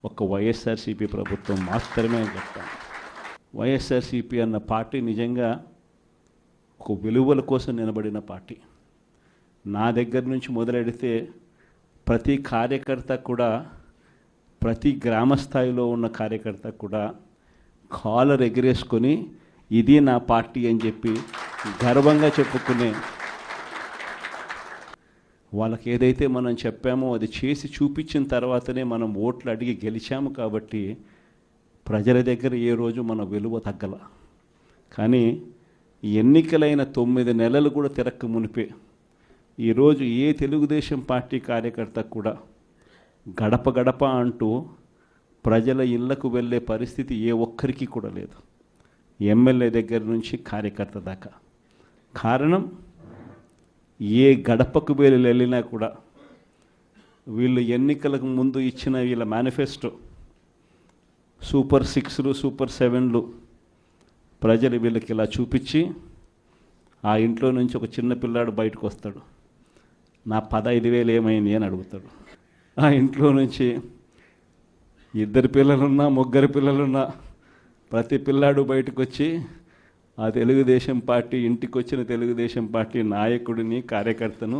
ఒక వైఎస్ఆర్సీపీ ప్రభుత్వం మాత్రమే అని చెప్తాను. వైఎస్ఆర్సీపీ అన్న పార్టీ నిజంగా ఒక విలువల కోసం నిలబడిన పార్టీ. నా దగ్గర నుంచి మొదలెడితే ప్రతి కార్యకర్త కూడా, ప్రతి గ్రామ స్థాయిలో ఉన్న కార్యకర్త కూడా కాలర్ ఎగిరేసుకొని ఇది నా పార్టీ అని చెప్పి గర్వంగా చెప్పుకునే వాళ్ళకి ఏదైతే మనం చెప్పామో అది చేసి చూపించిన తర్వాతనే మనం ఓట్లు అడిగి గెలిచాము. కాబట్టి ప్రజల దగ్గర ఏ రోజు మన విలువ తగ్గల. కానీ ఎన్నికలైన 9 నెలలు కూడా తిరక్క మునిపే ఈరోజు ఏ తెలుగుదేశం పార్టీ కార్యకర్త కూడా గడప గడప అంటూ ప్రజల ఇళ్లకు వెళ్ళే పరిస్థితి ఏ ఒక్కరికి కూడా లేదు, ఎమ్మెల్యే దగ్గర నుంచి కార్యకర్త దాకా. కారణం, ఏ గడపకు వెళ్ళినా కూడా వీళ్ళు ఎన్నికలకు ముందు ఇచ్చిన వీళ్ళ మేనిఫెస్టో సూపర్ 6లు సూపర్ 7లు ప్రజలు వీళ్ళకి ఇలా చూపించి ఆ ఇంట్లో నుంచి ఒక చిన్న పిల్లాడు బయటకు వస్తాడు, నా 15,000 ఏమైంది అని అడుగుతాడు. ఆ ఇంట్లో నుంచి 2 పిల్లలున్నా 3 పిల్లలున్నా ప్రతి పిల్లాడు బయటకు వచ్చి ఆ తెలుగుదేశం పార్టీ ఇంటికి వచ్చిన తెలుగుదేశం పార్టీ నాయకుడిని కార్యకర్తను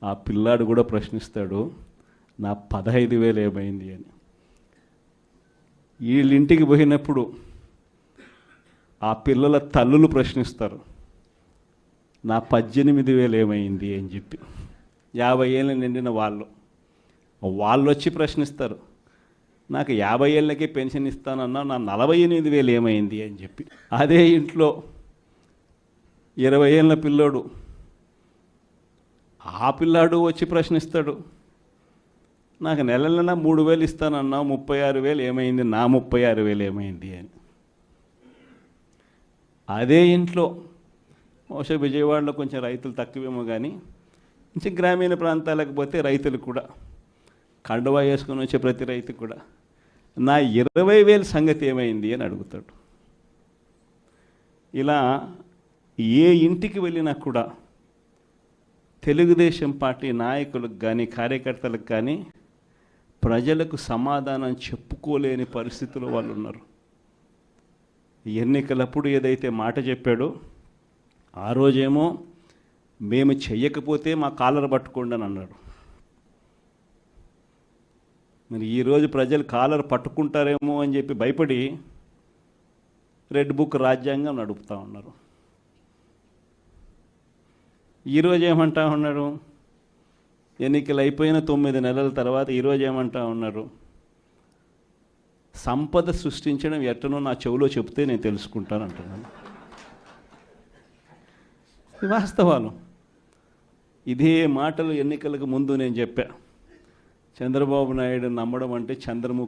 ఆ పిల్లాడు కూడా ప్రశ్నిస్తాడు, నా 15,000 ఏమైంది అని. వీళ్ళింటికి పోయినప్పుడు ఆ పిల్లల తల్లులు ప్రశ్నిస్తారు, నా 18,000 ఏమైంది అని చెప్పి. 50 ఏళ్ళు నిండిన వాళ్ళు వచ్చి ప్రశ్నిస్తారు, నాకు 50 ఏళ్ళకే పెన్షన్ ఇస్తానన్నా నా 48,000 ఏమైంది అని చెప్పి. అదే ఇంట్లో 20 ఏళ్ళ పిల్లోడు, ఆ పిల్లాడు వచ్చి ప్రశ్నిస్తాడు, నాకు నెల 3,000 ఇస్తానన్నా 36,000 ఏమైంది, నా 36,000 ఏమైంది అని. అదే ఇంట్లో బహుశా విజయవాడలో కొంచెం రైతులు తక్కువేమో కానీ కొంచెం గ్రామీణ ప్రాంతాలకు పోతే రైతులు కూడా కండువా వేసుకొని వచ్చే ప్రతి రైతు కూడా నా 20,000 సంగతి ఏమైంది అని అడుగుతాడు. ఇలా ఏ ఇంటికి వెళ్ళినా కూడా తెలుగుదేశం పార్టీ నాయకులకు కానీ కార్యకర్తలకు కానీ ప్రజలకు సమాధానం చెప్పుకోలేని పరిస్థితుల్లో వాళ్ళు ఉన్నారు. ఎన్నికలప్పుడు ఏదైతే మాట చెప్పాడో ఆ రోజేమో మేము చెయ్యకపోతే మా కాలర్ పట్టుకోండి అని అన్నాడు. మరి ఈరోజు ప్రజలు కాలర్ పట్టుకుంటారేమో అని చెప్పి భయపడి రెడ్ బుక్ రాజ్యాంగం నడుపుతూ ఉన్నారు. ఈరోజు ఏమంటా ఉన్నారు, ఎన్నికలు అయిపోయిన 9 నెలల తర్వాత ఈరోజు ఏమంటా ఉన్నారు, సంపద సృష్టించడం ఎట్టనో నా చెవిలో చెప్తే నేను తెలుసుకుంటాను అంటున్నాను. వాస్తవాలు. ఇదే మాటలు ఎన్నికలకు ముందు నేను చెప్పా, చంద్రబాబు నాయుడు నమ్మడం అంటే చంద్రముఖి